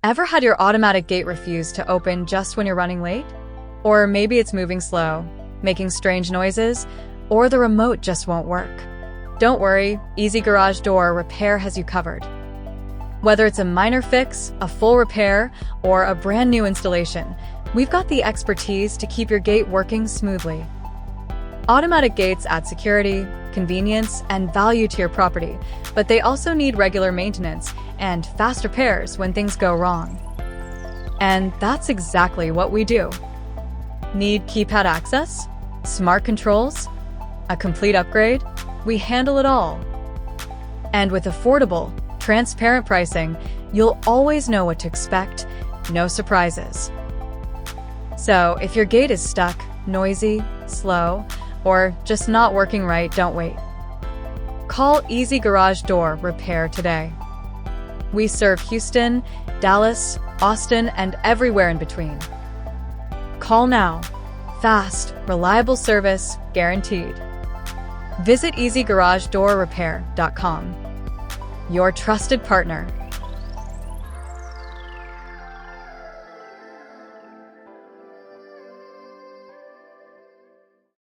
Ever had your automatic gate refuse to open just when you're running late? Or maybe it's moving slow, making strange noises, or the remote just won't work. Don't worry, Easy Garage Door Repair has you covered. Whether it's a minor fix, a full repair, or a brand new installation, we've got the expertise to keep your gate working smoothly. Automatic gates add security, convenience, and value to your property, but they also need regular maintenance and fast repairs when things go wrong. And that's exactly what we do. Need keypad access? Smart controls? A complete upgrade? We handle it all. And with affordable, transparent pricing, you'll always know what to expect, no surprises. So if your gate is stuck, noisy, slow, or just not working right, don't wait. Call Easy Garage Door Repair today. We serve Houston, Dallas, Austin, and everywhere in between. Call now. Fast, reliable service guaranteed. Visit EasyGarageDoorRepair.com. Your trusted partner